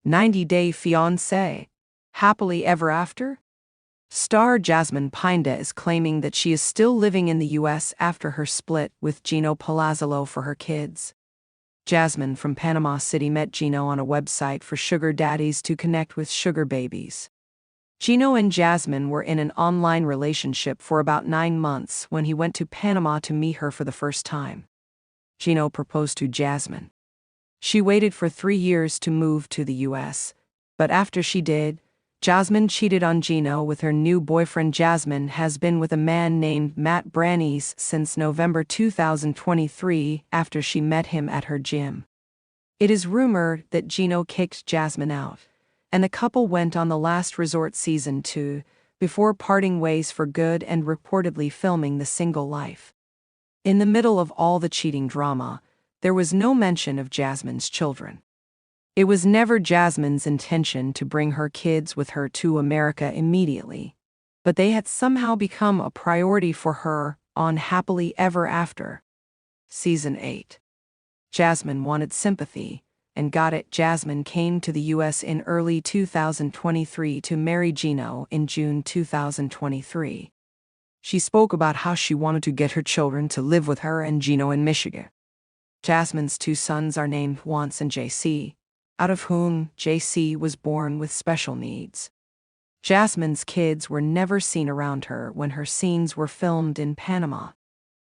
90-Day Fiancé. Happily Ever After? Star Jasmine Pinda is claiming that she is still living in the U.S. after her split with Gino Palazzolo for her kids. Jasmine from Panama City met Gino on a website for sugar daddies to connect with sugar babies. Gino and Jasmine were in an online relationship for about 9 months when he went to Panama to meet her for the first time. Gino proposed to Jasmine. She waited for 3 years to move to the U.S., but after she did, Jasmine cheated on Gino with her new boyfriend. Jasmine has been with a man named Matt Brannies since November 2023 after she met him at her gym. It is rumored that Gino kicked Jasmine out, and the couple went on the Last Resort Season 2 before parting ways for good and reportedly filming The Single Life. In the middle of all the cheating drama, there was no mention of Jasmine's children. It was never Jasmine's intention to bring her kids with her to America immediately, but they had somehow become a priority for her on Happily Ever After. Season 8. Jasmine wanted sympathy, and got it. Jasmine came to the U.S. in early 2023 to marry Gino in June 2023. She spoke about how she wanted to get her children to live with her and Gino in Michigan. Jasmine's 2 sons are named Fiancé and JC, out of whom JC was born with special needs. Jasmine's kids were never seen around her when her scenes were filmed in Panama.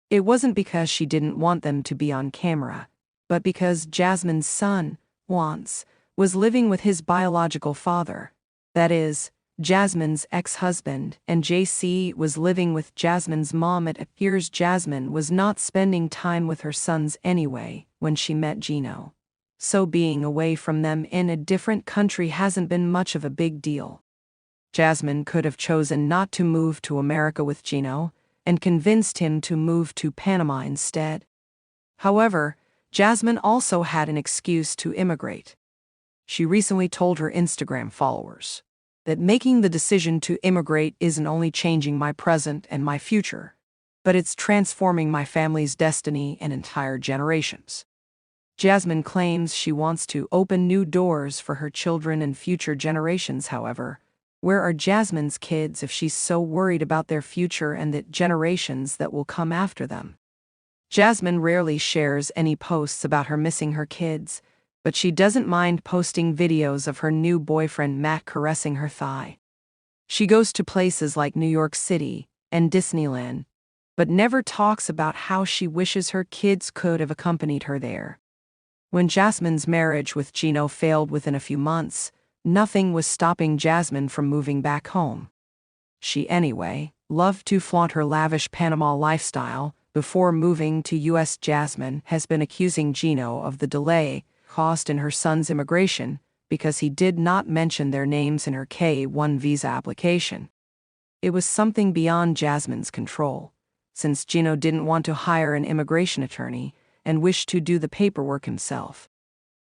It wasn't because she didn't want them to be on camera, but because Jasmine's son, Fiancé, was living with his biological father, that is, Jasmine's ex-husband, and JC was living with Jasmine's mom. It appears Jasmine was not spending time with her sons anyway when she met Gino, so being away from them in a different country hasn't been much of a big deal. Jasmine could have chosen not to move to America with Gino and convinced him to move to Panama instead. However, Jasmine also had an excuse to immigrate. She recently told her Instagram followers that making the decision to immigrate isn't only changing my present and my future, but it's transforming my family's destiny and entire generations. Jasmine claims she wants to open new doors for her children and future generations. However, where are Jasmine's kids if she's so worried about their future and the generations that will come after them? Jasmine rarely shares any posts about her missing her kids, but she doesn't mind posting videos of her new boyfriend Matt caressing her thigh. She goes to places like New York City and Disneyland, but never talks about how she wishes her kids could have accompanied her there. When Jasmine's marriage with Gino failed within a few months, nothing was stopping Jasmine from moving back home. She, anyway, loved to flaunt her lavish Panama lifestyle before moving to U.S. Jasmine has been accusing Gino of the delay caused in her son's immigration because he did not mention their names in her K-1 visa application. It was something beyond Jasmine's control, since Gino didn't want to hire an immigration attorney and wished to do the paperwork himself.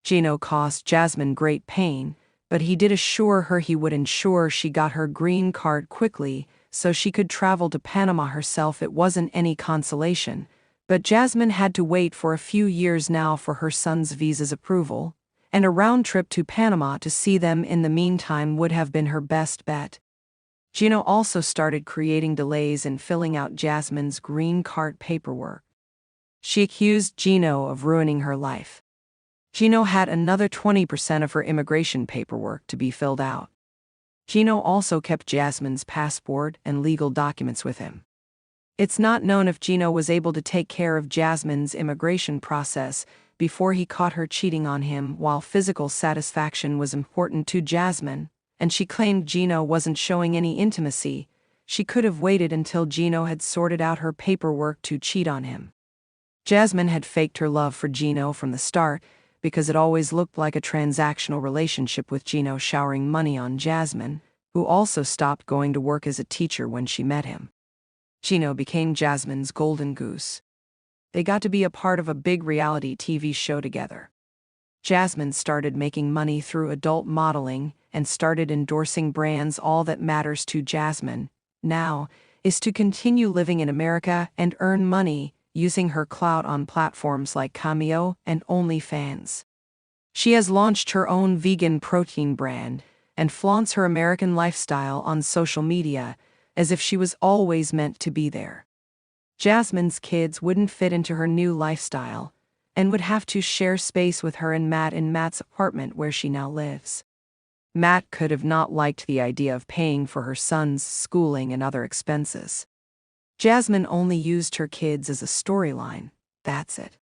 Gino caused Jasmine great pain, but he did assure her he would ensure she got her green card quickly so she could travel to Panama herself. It wasn't any consolation, but Jasmine had to wait for a few years now for her son's visa's approval, and a round trip to Panama to see them in the meantime would have been her best bet. Gino also started creating delays in filling out Jasmine's green card paperwork. She accused Gino of ruining her life. Gino had another 20% of her immigration paperwork to be filled out. Gino also kept Jasmine's passport and legal documents with him. It's not known if Gino was able to take care of Jasmine's immigration process before he caught her cheating on him. While physical satisfaction was important to Jasmine, and she claimed Gino wasn't showing any intimacy, she could have waited until Gino had sorted out her paperwork to cheat on him. Jasmine had faked her love for Gino from the start because it always looked like a transactional relationship, with Gino showering money on Jasmine, who also stopped going to work as a teacher when she met him. Gino became Jasmine's golden goose. They got to be a part of a big reality TV show together. Jasmine started making money through adult modeling and started endorsing brands. All that matters to Jasmine now is to continue living in America and earn money using her clout on platforms like Cameo and OnlyFans. She has launched her own vegan protein brand and flaunts her American lifestyle on social media as if she was always meant to be there. Jasmine's kids wouldn't fit into her new lifestyle and would have to share space with her and Matt in Matt's apartment where she now lives. Matt could have not liked the idea of paying for her son's schooling and other expenses. Jasmine only used her kids as a storyline, that's it.